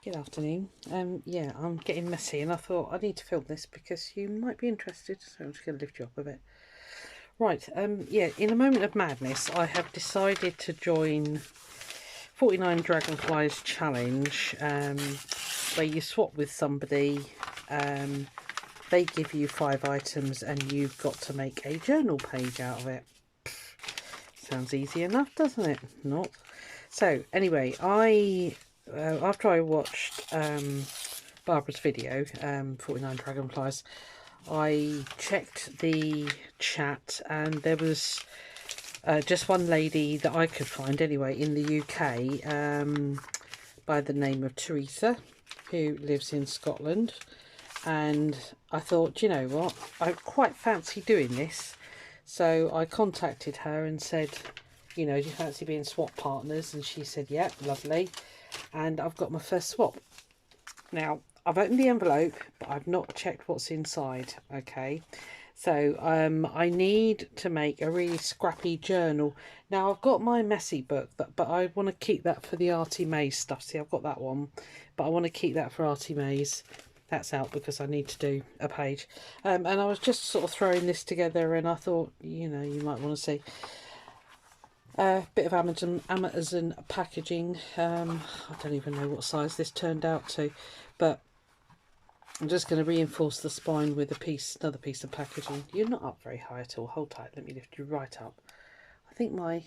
Good afternoon. Yeah, I'm getting messy and I thought I need to film this because you might be interested, so I'm just going to lift you up a bit. Right, yeah, in a moment of madness, I have decided to join 49 Dragonflies challenge, where you swap with somebody, they give you 5 items and you've got to make a journal page out of it. Sounds easy enough, doesn't it? Not. So, anyway, after I watched Barbara's video, 49 Dragonflies, I checked the chat and there was just one lady that I could find anyway in the UK by the name of Teresa, who lives in Scotland. And I thought, you know what, I quite fancy doing this. So I contacted her and said, you know, do you fancy being swap partners? And she said, yeah, lovely. And I've got my first swap. Now, I've opened the envelope, but I've not checked what's inside, okay? So I need to make a really scrappy journal. Now, I've got my messy book, but I want to keep that for the Artie Mays stuff. See, I've got that one, but I want to keep that for Artie Mays. That's out because I need to do a page. And I was just sort of throwing this together and I thought, you know, you might want to see. Bit of Amazon packaging. I don't even know what size this turned out to, but I'm just going to reinforce the spine with another piece of packaging. You're not up very high at all. Hold tight. Let me lift you right up. I think my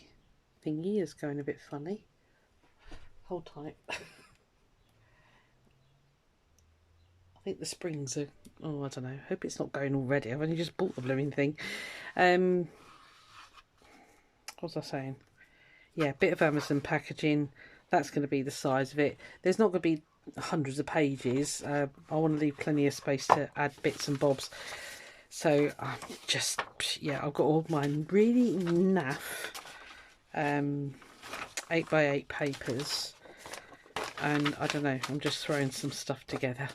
thingy is going a bit funny. Hold tight. I think the springs are... Oh, I don't know. Hope it's not going already. I've only just bought the blooming thing. What was I saying? Yeah, bit of Amazon packaging. That's going to be the size of it. There's not going to be hundreds of pages. I want to leave plenty of space to add bits and bobs. So yeah, I've got all mine really naff 8x8 papers. And I don't know, I'm just throwing some stuff together.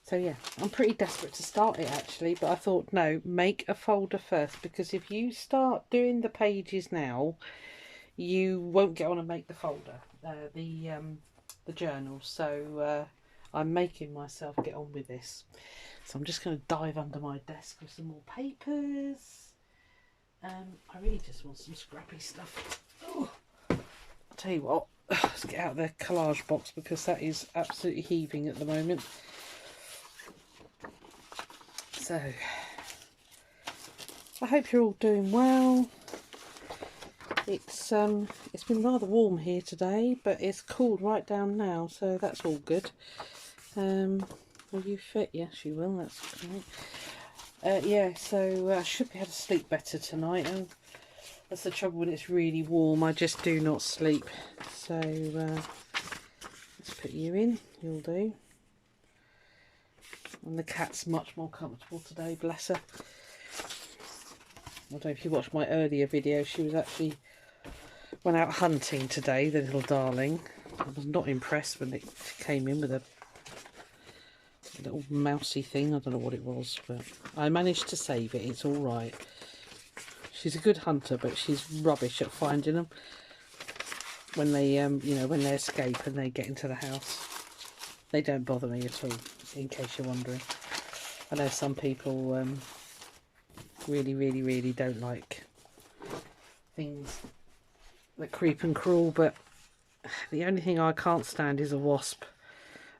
So yeah, I'm pretty desperate to start it actually, but I thought, no, make a folder first, because if you start doing the pages now, you won't get on and make the folder, the journal. So I'm making myself get on with this. So I'm just going to dive under my desk with some more papers. I really just want some scrappy stuff. Oh, I'll tell you what, let's get out the collage box because that is absolutely heaving at the moment. So, I hope you're all doing well. It's been rather warm here today, but it's cooled right down now, so that's all good. Will you fit? Yes, you will. That's great. Yeah, so I should be able to sleep better tonight. And that's the trouble when it's really warm. I just do not sleep. So let's put you in. You'll do. And the cat's much more comfortable today, bless her. I don't know if you watched my earlier video, she was actually went out hunting today, the little darling. I was not impressed when it came in with a little mousy thing. I don't know what it was, but I managed to save it. It's all right. She's a good hunter, but she's rubbish at finding them when they, you know, when they escape and they get into the house. They don't bother me at all, in case you're wondering. I know some people really don't like things that creep and crawl, but the only thing I can't stand is a wasp.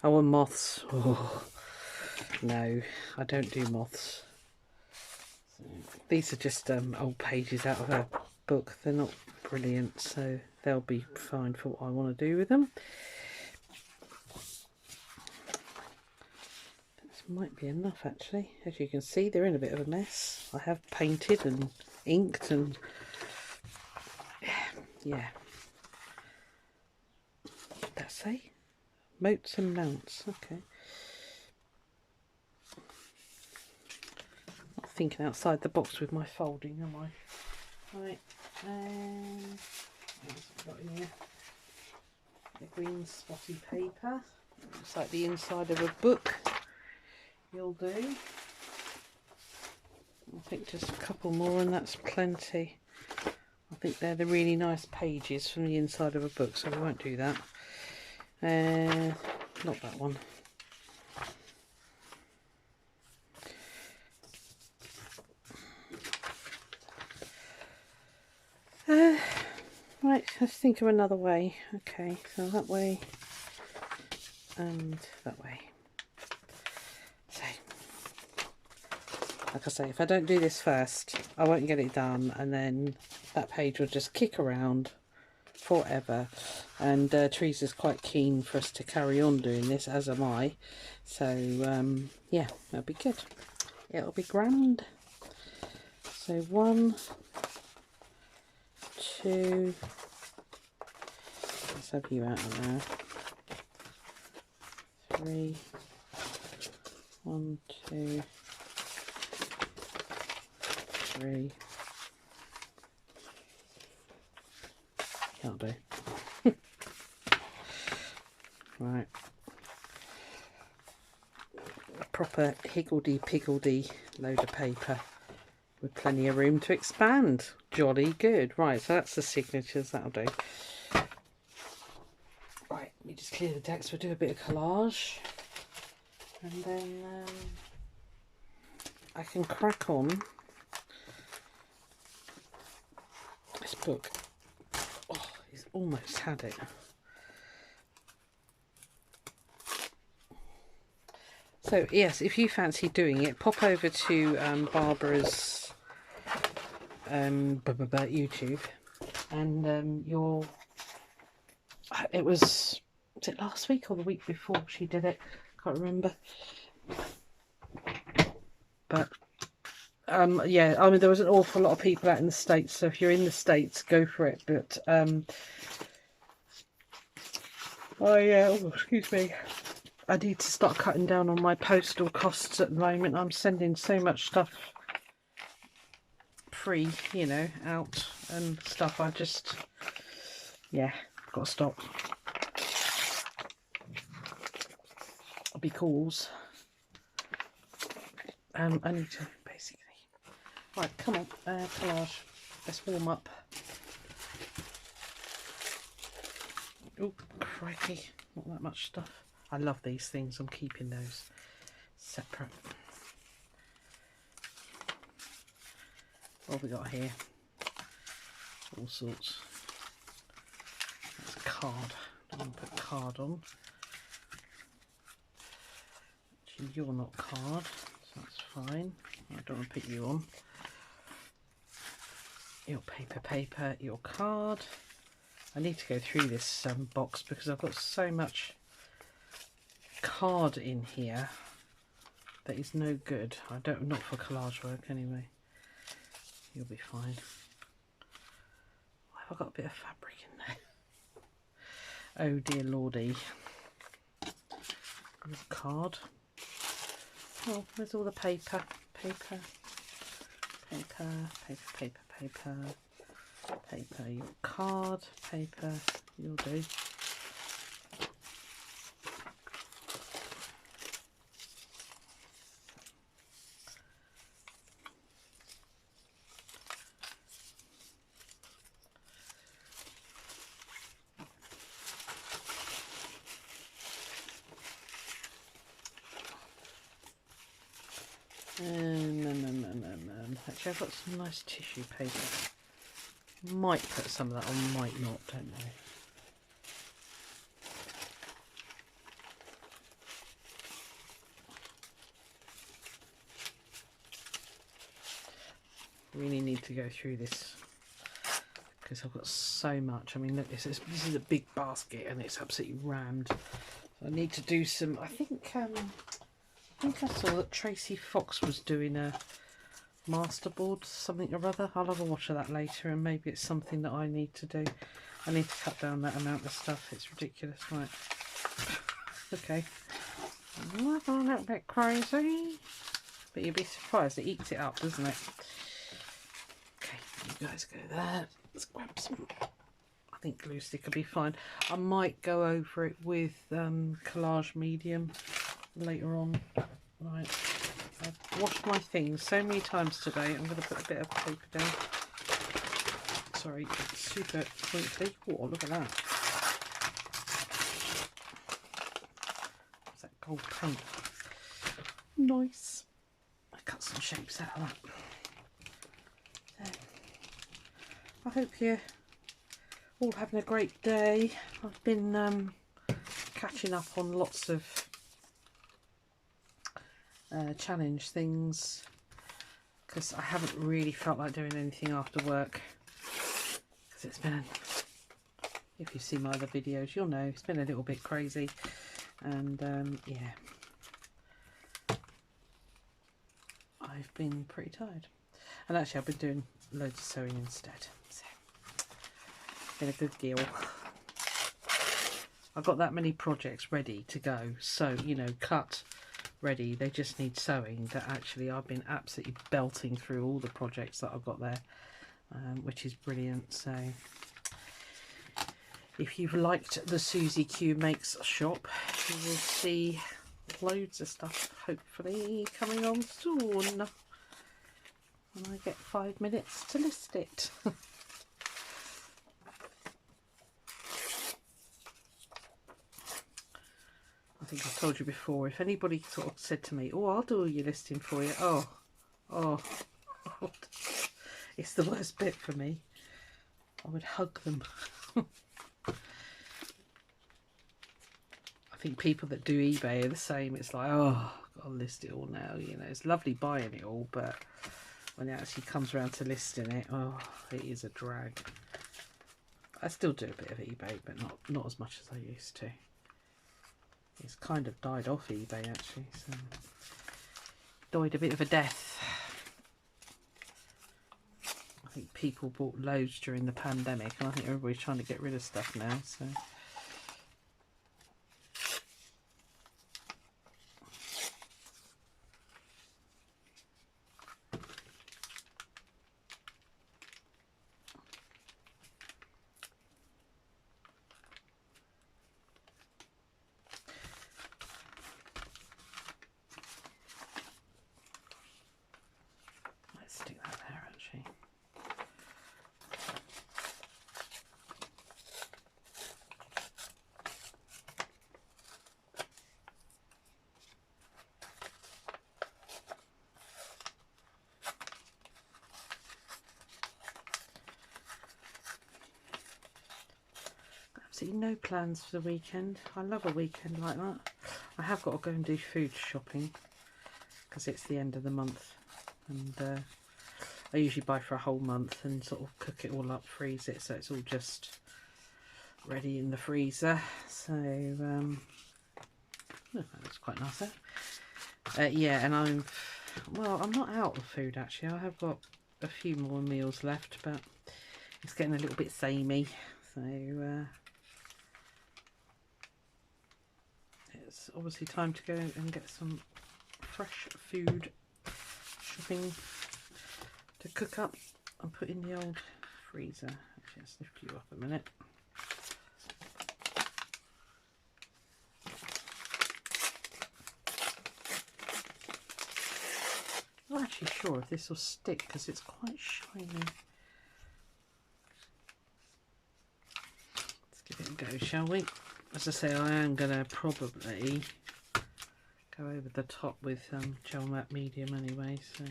Oh, and moths. Oh, no, I don't do moths. So, these are just old pages out of a book. They're not brilliant, so they'll be fine for what I want to do with them. Might be enough actually. As you can see, they're in a bit of a mess. I have painted and inked and yeah. What did that say? Moats and mounts. Okay. Not thinking outside the box with my folding, am I? Right. What else have I got in here? The green spotty paper. Looks like the inside of a book. You'll do. I think just a couple more and that's plenty. I think they're the really nice pages from the inside of a book, so we won't do that. not that one. Right, let's think of another way. Okay, so that way and that way. So, like I say, if I don't do this first, I won't get it done, and then that page will just kick around forever. And Teresa's quite keen for us to carry on doing this, as am I. So, yeah, that'll be good. It'll be grand. So 1, 2, let's have you out of there. 3, 1, 2, 3. Can't do. Right. A proper higgledy-piggledy load of paper with plenty of room to expand. Jolly good. Right, so that's the signatures. That'll do. Right, let me just clear the decks. We'll do a bit of collage. And then I can crack on this book. Oh, he's almost had it. So yes, if you fancy doing it, pop over to Barbara's YouTube, and you'll. Was it last week or the week before she did it? Can't remember. But yeah, I mean there was an awful lot of people out in the States, so if you're in the States, go for it. But oh yeah, oh, excuse me. I need to start cutting down on my postal costs at the moment. I'm sending so much stuff free, you know, out and stuff. I just, yeah, got to stop. Because I need to basically. Right, come on, collage. Let's warm up. Oh, crikey, not that much stuff. I love these things. I'm keeping those separate. What have we got here? All sorts. That's a card. I'm going to put card on. Actually, you're not card, so that's fine. I don't want to put you on. Your paper, your card. I need to go through this box because I've got so much card in here that is no good. Not for collage work anyway. You'll be fine. Why have I got a bit of fabric in there? Oh dear lordy. There's a card. Oh, there's all the paper. Paper, your card, paper, you'll do. Actually, I've got some nice tissue paper. Might put some of that on, might not, don't know. Really need to go through this because I've got so much. I mean, look, this is a big basket and it's absolutely rammed. So I need to do some. I think I saw that Tracy Fox was doing a masterboard, something or other. I'll have a watch of that later, and maybe it's something that I need to do. I need to cut down that amount of stuff. It's ridiculous, right? Okay, that's a little bit crazy, but you'd be surprised. It eats it up, doesn't it? Okay, you guys go there. Let's grab some. I think glue stick will be fine. I might go over it with collage medium later on. Right. I've washed my things so many times today. I'm going to put a bit of paper down. Sorry, it's super twinkly. Oh, look at that. gold paint. Nice. I cut some shapes out of that. So, I hope you're all having a great day. I've been catching up on lots of challenge things because I haven't really felt like doing anything after work, because it's been, if you've seen my other videos you'll know, it's been a little bit crazy, and yeah, I've been pretty tired, and actually I've been doing loads of sewing instead, so been a good deal. I've got that many projects ready to go, so you know, cut, ready, they just need sewing, that actually I've been absolutely belting through all the projects that I've got there, which is brilliant. So if you've liked the Susie Q Makes shop, you will see loads of stuff hopefully coming on soon when I get 5 minutes to list it. I think I've told you before, if anybody sort of said to me, oh, I'll do your listing for you, oh, it's the worst bit for me. I would hug them. I think people that do eBay are the same. It's like, oh, I'll list it all now, you know. It's lovely buying it all, but when it actually comes around to listing it, oh, it is a drag. I still do a bit of eBay, but not as much as I used to. It's kind of died off eBay actually, so died a bit of a death. I think people bought loads during the pandemic, and I think everybody's trying to get rid of stuff now, so stick that there actually. Absolutely no plans for the weekend. I love a weekend like that. I have got to go and do food shopping because it's the end of the month, and I usually buy for a whole month and sort of cook it all up, freeze it, so it's all just ready in the freezer. So oh, that's quite nice there. Yeah, and I'm not out of food actually. I have got a few more meals left, but it's getting a little bit samey, so it's obviously time to go and get some fresh food shopping to cook up and put in the old freezer. Actually, let's lift you up a minute. I'm not actually sure if this will stick because it's quite shiny. Let's give it a go, shall we? As I say, I am going to probably go over the top with gel matte medium anyway, so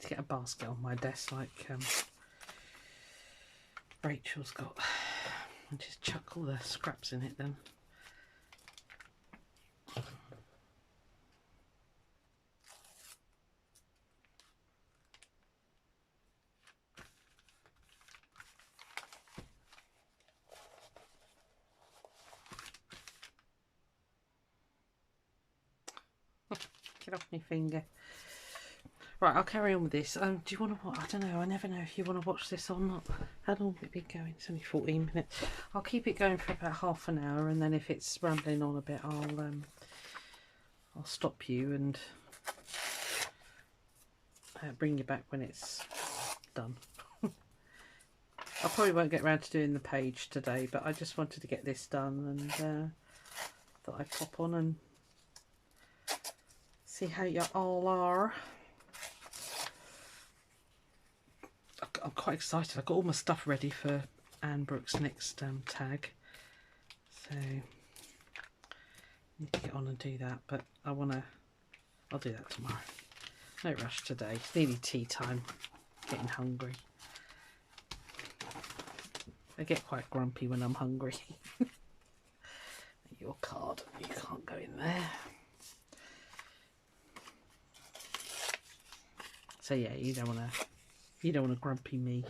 get a basket on my desk like Rachel's got, and just chuck all the scraps in it then. Get off my finger. Right, I'll carry on with this. Do you want to watch? I don't know. I never know if you want to watch this or not. How long will it be going? It's only 14 minutes. I'll keep it going for about half an hour, and then if it's rambling on a bit, I'll stop you and bring you back when it's done. I probably won't get around to doing the page today, but I just wanted to get this done, and thought I'd pop on and see how you all are. I'm quite excited. I've got all my stuff ready for Anne Brooks' next tag, so I need to get on and do that, but I'll do that tomorrow. No rush today. It's nearly tea time. Getting hungry. I get quite grumpy when I'm hungry. Your card, you can't go in there. So yeah, you don't want to grumpy me.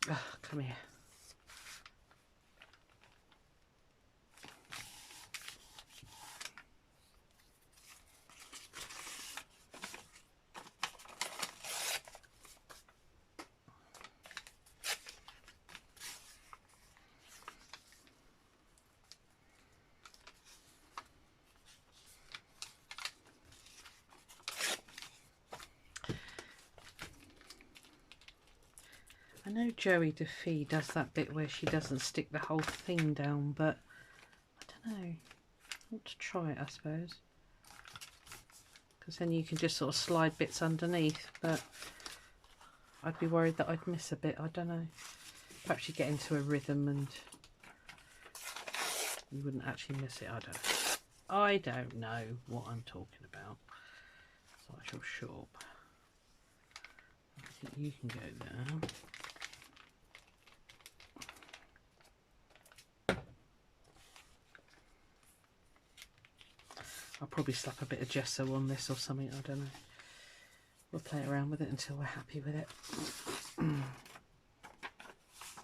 Oh, come here. I know Joey DeFee does that bit where she doesn't stick the whole thing down, but I don't know. I want to try it, I suppose. Because then you can just sort of slide bits underneath, but I'd be worried that I'd miss a bit. I don't know. Perhaps you get into a rhythm and you wouldn't actually miss it. I don't know what I'm talking about. So I shall shop. I think you can go there. I'll probably slap a bit of gesso on this or something, I don't know. We'll play around with it until we're happy with it.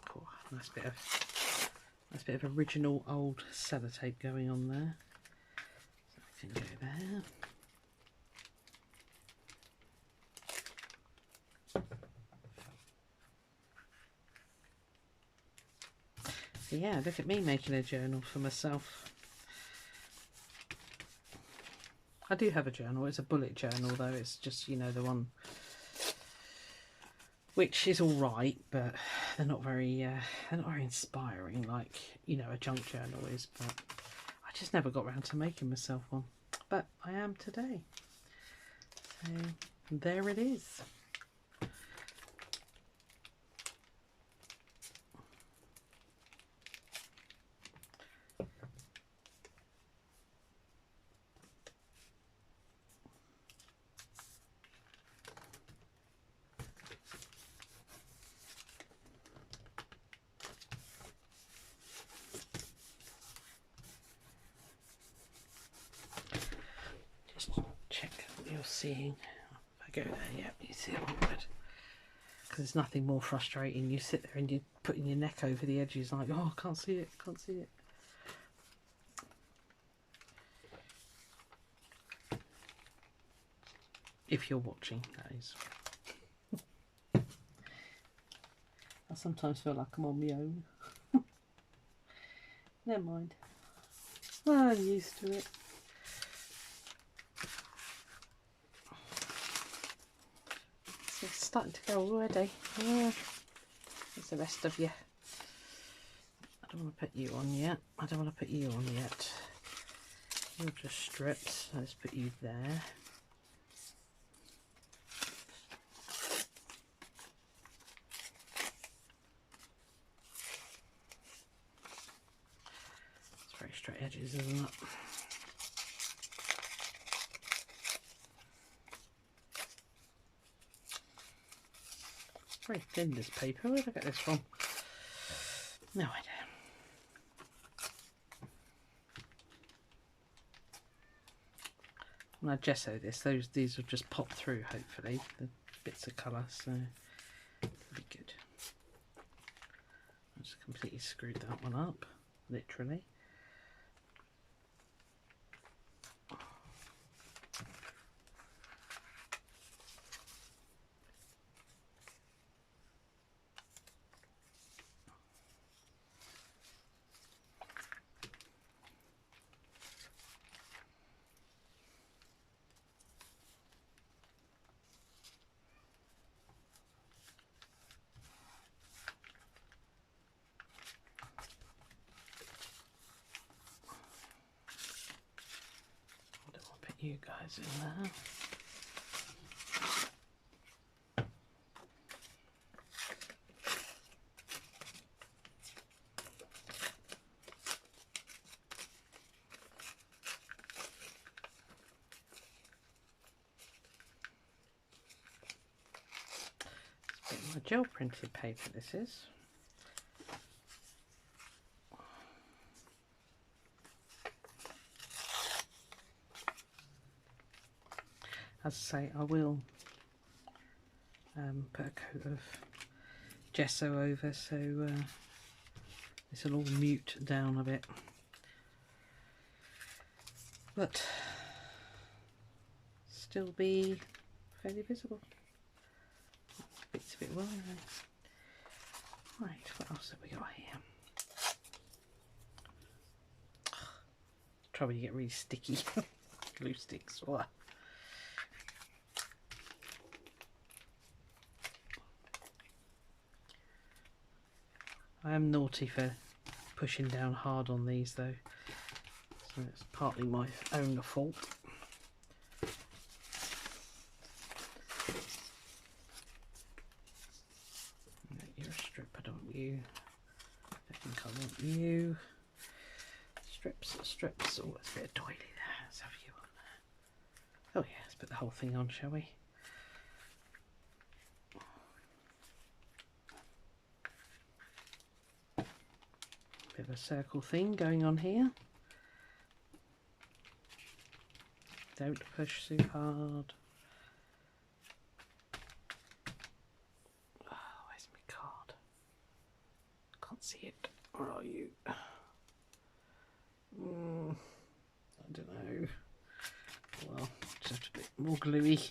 Cool, nice bit of original old sellotape going on there. So we can go there. So yeah, look at me making a journal for myself. I do have a journal. It's a bullet journal though. It's just, you know, the one which is all right, but they're not very inspiring like, you know, a junk journal is. But I just never got around to making myself one. But I am today. So there it is. Seeing, if I go there, yeah, you see it all good. Because there's nothing more frustrating. You sit there and you're putting your neck over the edges, like, oh, I can't see it, can't see it. If you're watching, that is. I sometimes feel like I'm on my own. Never mind. Well, I'm used to it. It's starting to go already. Yeah. There's the rest of you. I don't want to put you on yet. I don't want to put you on yet. You're just strips. Let's put you there. It's very straight edges, isn't it? Very thin, this paper. Where did I get this from? No idea. When I gesso this, these will just pop through, hopefully, the bits of colour, so it'll be good. I just completely screwed that one up, literally. you guys in there. It's a bit more gel printed paper, this is. As I say, I will put a coat of gesso over so this will all mute down a bit. But still be fairly visible. Bits of it well anyway. Right, what else have we got here? Trouble, you get really sticky glue sticks. What? I am naughty for pushing down hard on these though, so it's partly my own fault. You're a strip, I don't want you. I think I want you. Strips, strips. Oh, there's a bit of doily there. Let's have you on there. Oh yeah, let's put the whole thing on, shall we? Bit of a circle thing going on here. Don't push too hard. Oh, where's my card? Can't see it. Where are you? I don't know. Well, just a bit more gluey.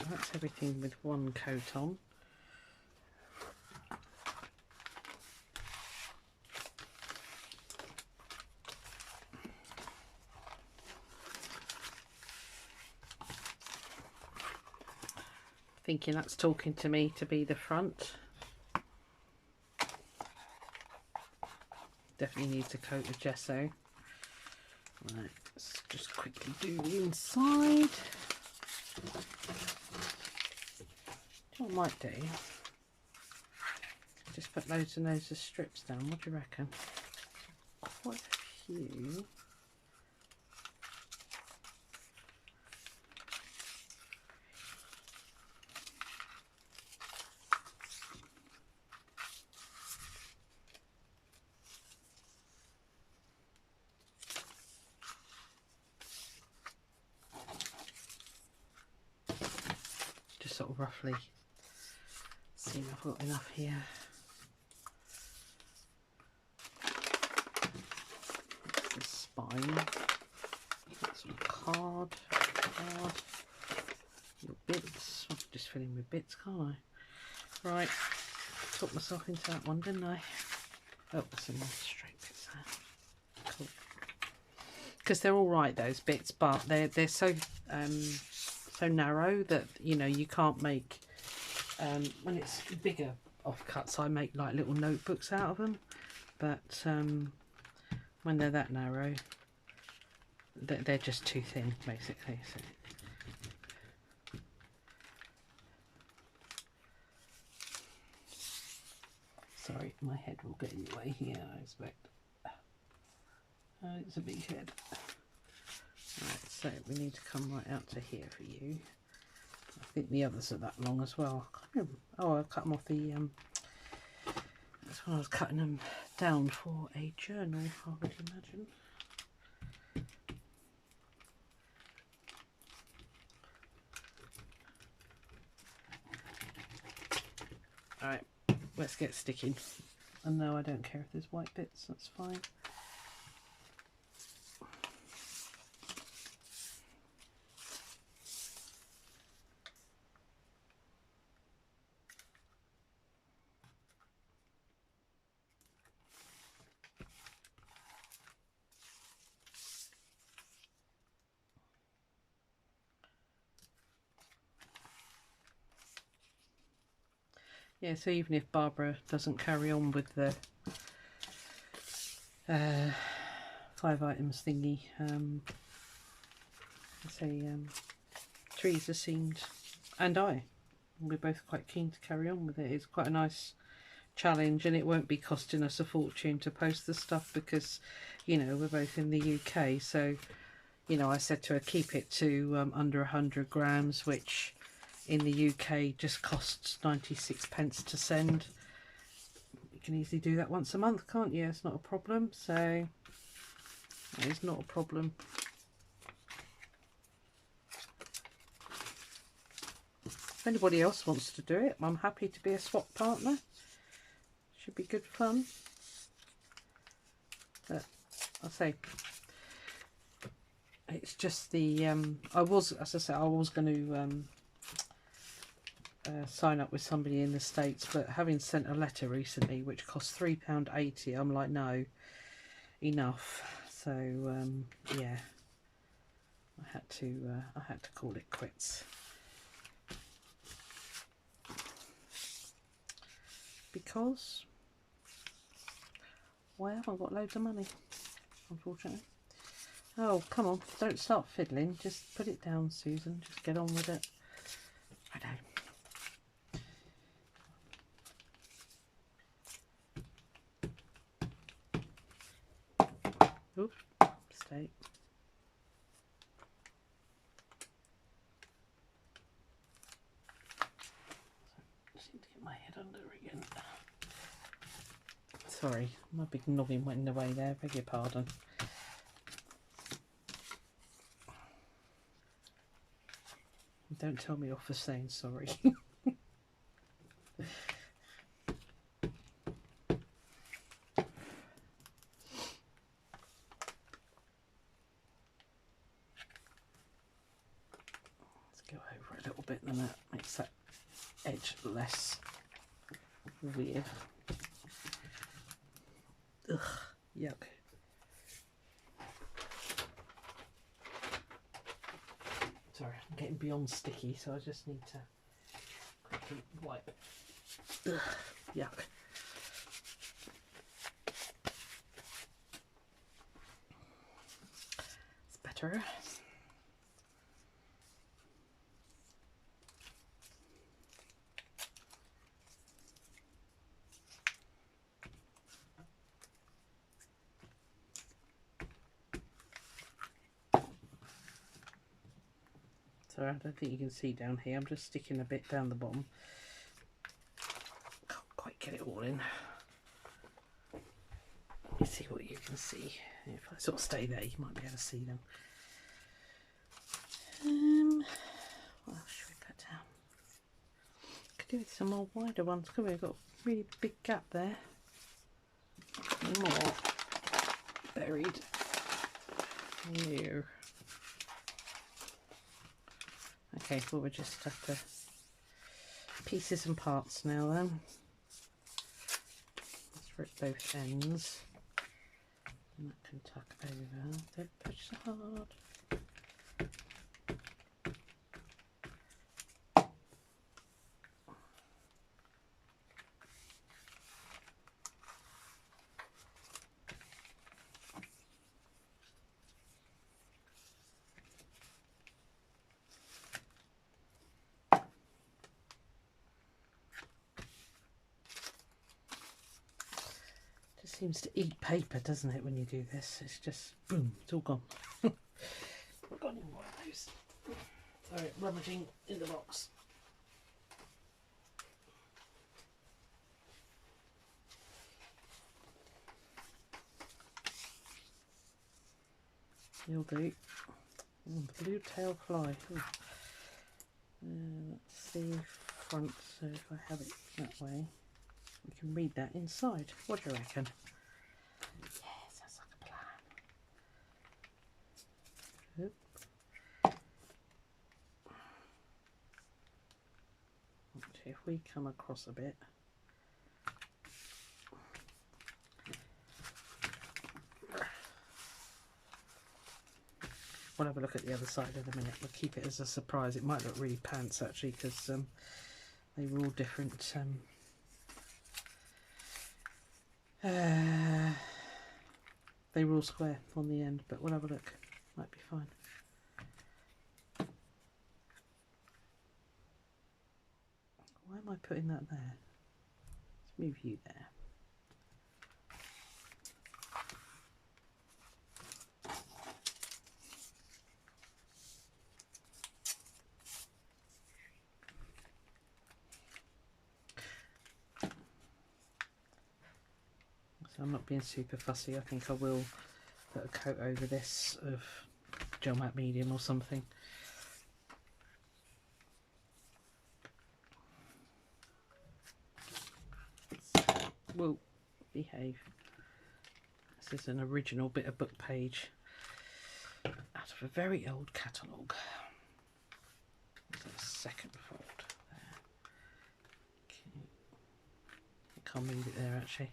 That's everything with one coat on. Thinking that's talking to me to be the front. Definitely needs a coat of gesso. Right, let's just quickly do the inside. What I might do, just put loads and loads of strips down. What do you reckon? Quite a few. Just sort of roughly see if I've got enough here. The spine, that sort of card, little bits. I can just fill in with bits, can't I? Right, talked myself into that one, didn't I? Oh, there's some more straight bits there. Cool. Because they're all right, those bits, but they're so so narrow that you can't make. When it's bigger offcuts, I make like little notebooks out of them, but when they're that narrow, they're just too thin, basically. So, sorry, my head will get in the way here, I expect. It's a big head. Right, so we need to come right out to here for you. I think the others are that long as well. Oh, I cut them off the. That's when I was cutting them down for a journal, I would imagine. Alright, let's get sticking. And no, I don't care if there's white bits, that's fine. Yeah, so even if Barbara doesn't carry on with the 5 items thingy, I say Teresa seemed, and we're both quite keen to carry on with it. It's quite a nice challenge, and it won't be costing us a fortune to post the stuff because, you know, we're both in the UK. So, you know, I said to her, keep it to under 100 grams, which in the UK just costs 96p to send. You can easily do that once a month, can't you? It's not a problem. So it's not a problem. If anybody else wants to do it, I'm happy to be a swap partner. Should be good fun. But I'll say it's just the I was, as I said, I was going to sign up with somebody in the States, but having sent a letter recently which cost £3.80, I'm like, no, enough. So yeah, I had to call it quits. Because, well, I haven't got loads of money, unfortunately. Oh, come on, don't start fiddling. Just put it down, Susan. Just get on with it. I know. Oops, mistake. Just need to get my head under again. Sorry, my big noggin went in the way there. Beg your pardon. Don't tell me off for saying sorry. Let's go over a little bit, then that makes that edge less weird. Ugh, yuck. Sorry, I'm getting beyond sticky, so I just need to quickly wipe. Ugh, yuck. It's better. So I don't think you can see down here. I'm just sticking a bit down the bottom. Can't quite get it all in. Let me see what you can see. If I sort of stay there, you might be able to see them. What else should we put down? Could do with some more wider ones. Could we? We've got a really big gap there. More buried here. Okay, well, we just have to pieces and parts now then. Let's rip both ends. And that can tuck over. Don't push so hard. Seems to eat paper, doesn't it, when you do this? It's just boom, it's all gone. I've got any more of those. Sorry, rummaging in the box. You'll do. Blue tail fly. Let's see front, so if I have it that way, we can read that inside. What do you reckon? Yes, that's like a plan. Oop. If we come across a bit. We'll have a look at the other side in a minute. We'll keep it as a surprise. It might look really pants actually, because they were all different They were all square on the end, but we'll have a look. Might be fine. Why am I putting that there? Let's move you there. So I'm not being super fussy. I think I will put a coat over this of gel matte medium or something. Whoa, behave. This is an original bit of book page out of a very old catalogue. There's a second fold there. Okay. I can't move it there actually.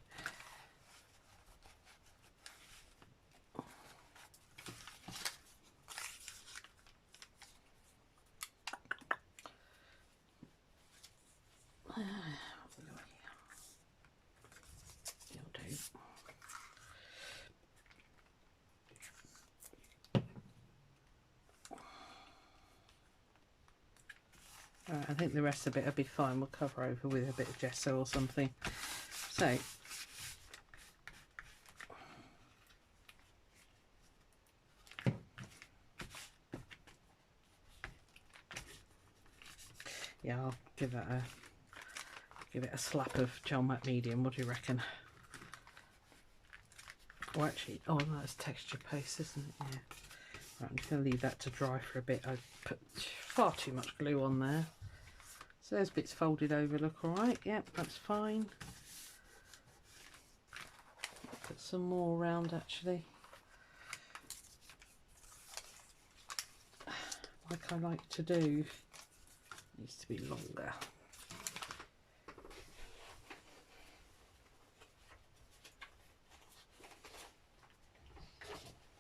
I think the rest of it will be fine. We'll cover over with a bit of gesso or something. So, yeah, I'll give it a slap of gel matte medium. What do you reckon? Oh, actually, oh no, that's texture paste, isn't it? Yeah. Right, I'm just going to leave that to dry for a bit. I put far too much glue on there. So those bits folded over look alright. Yep, that's fine. Put some more around actually. Like I like to do. Needs to be longer.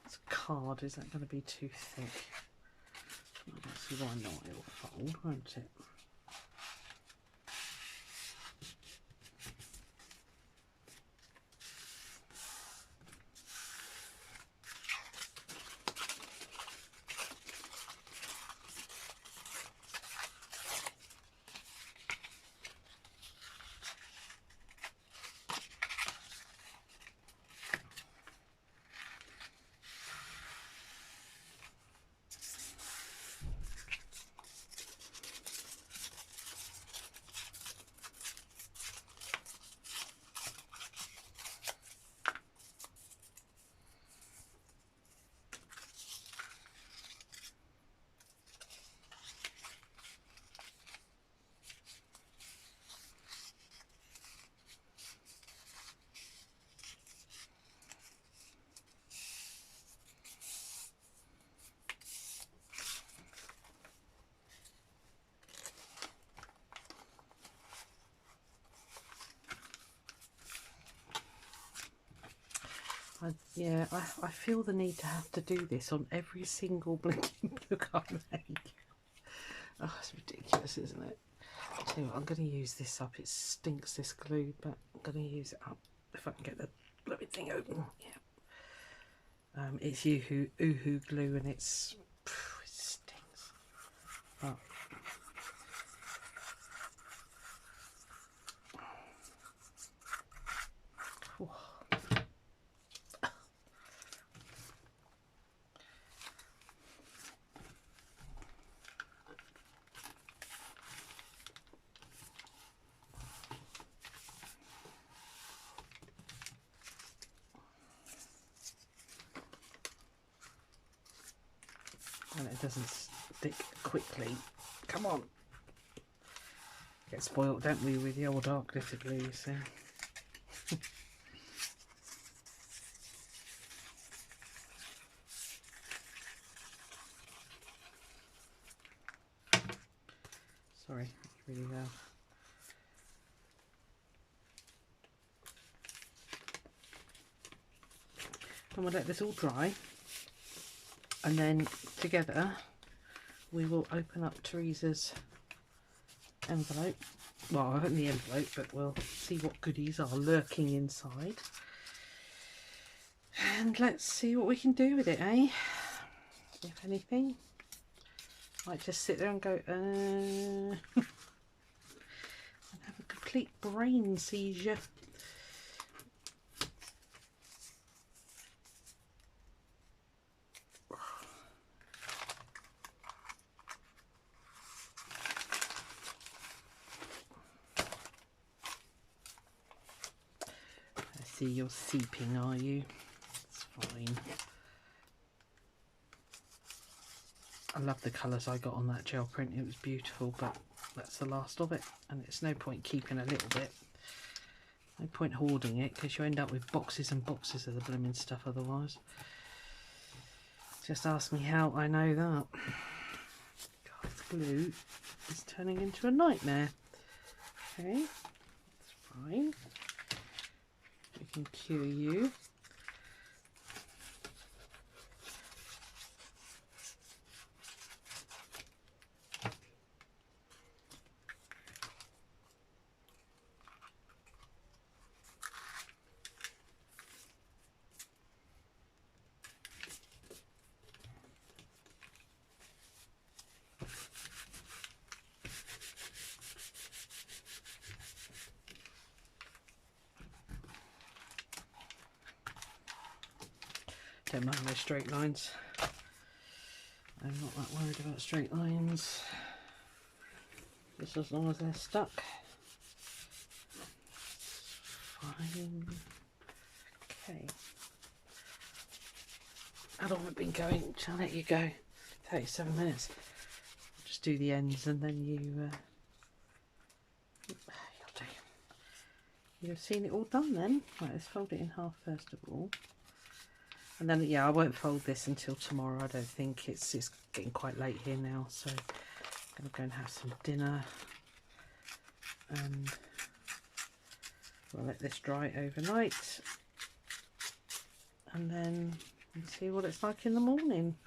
It's card, is that going to be too thick? I don't see why not, it'll fold, won't it? I feel the need to have to do this on every single blinking book I make. Oh, it's ridiculous, isn't it? So I'm going to use this up. It stinks, this glue, but I'm going to use it up if I can get the bloody thing open. Yeah. It's Uhu glue, and it stinks. Oh. And it doesn't stick quickly. Come on. Get spoilt, don't we, with the old dark glitter glue, you see. Sorry, it's really loud. And we'll let this all dry. And then together we will open up Teresa's envelope Well, I haven't the envelope, but we'll see what goodies are lurking inside. And let's see what we can do with it, eh? If anything. Might just sit there and go, and have a complete brain seizure. I see you're seeping, are you? It's fine. I love the colours I got on that gel print. It was beautiful, but that's the last of it, and it's no point keeping a little bit. No point hoarding it, because you end up with boxes and boxes of the blooming stuff otherwise. Just ask me how I know that. God, glue is turning into a nightmare. Okay, that's fine. We can cure you. Don't mind those straight lines. I'm not that worried about straight lines. Just as long as they're stuck. Fine. Okay. How long have I been going? I'll let you go. 37 minutes. Just do the ends and then you'll have seen it all done then. Right, let's fold it in half first of all. And then, yeah, I won't fold this until tomorrow. I don't think it's getting quite late here now, so I'm going to go and have some dinner. And we'll let this dry overnight. And then we'll see what it's like in the morning.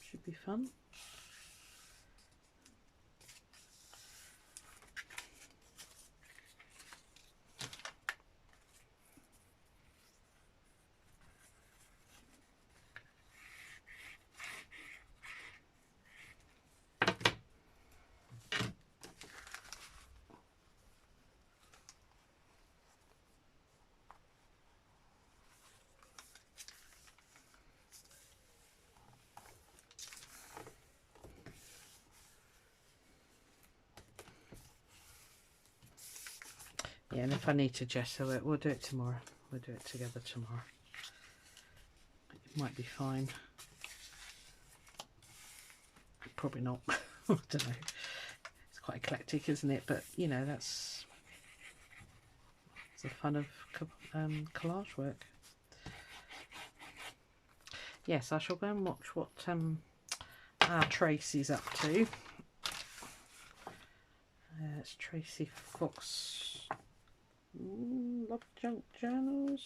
Should be fun. Yeah, and if I need to gesso it, we'll do it tomorrow. We'll do it together tomorrow. It might be fine. Probably not. I don't know. It's quite eclectic, isn't it? But, you know, it's the fun of collage work. Yes, I shall go and watch what our Tracy's up to. It's Tracy Fox. Love Junk Journals.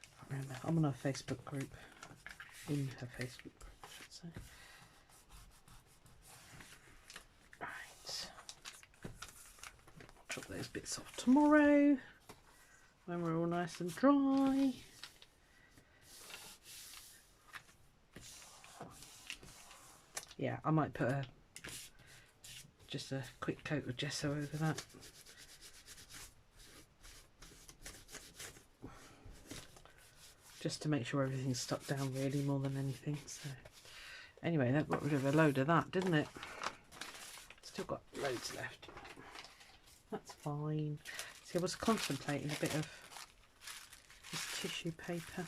I can't remember. I'm on her Facebook group. In her Facebook group, I should say. Right. I'll chop those bits off tomorrow when we're all nice and dry. Yeah, I might put just a quick coat of gesso over that. Just to make sure everything's stuck down really more than anything. So anyway, that got rid of a load of that, didn't it? Still got loads left. That's fine. See, I was contemplating a bit of this tissue paper,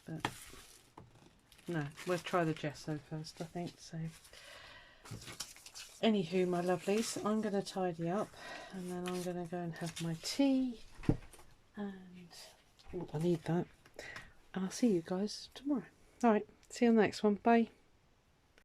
but no, we'll try the gesso first, I think. So anywho, my lovelies, I'm going to tidy up and then I'm going to go and have my tea, and I need that, and I'll see you guys tomorrow. Alright, see you on the next one. Bye.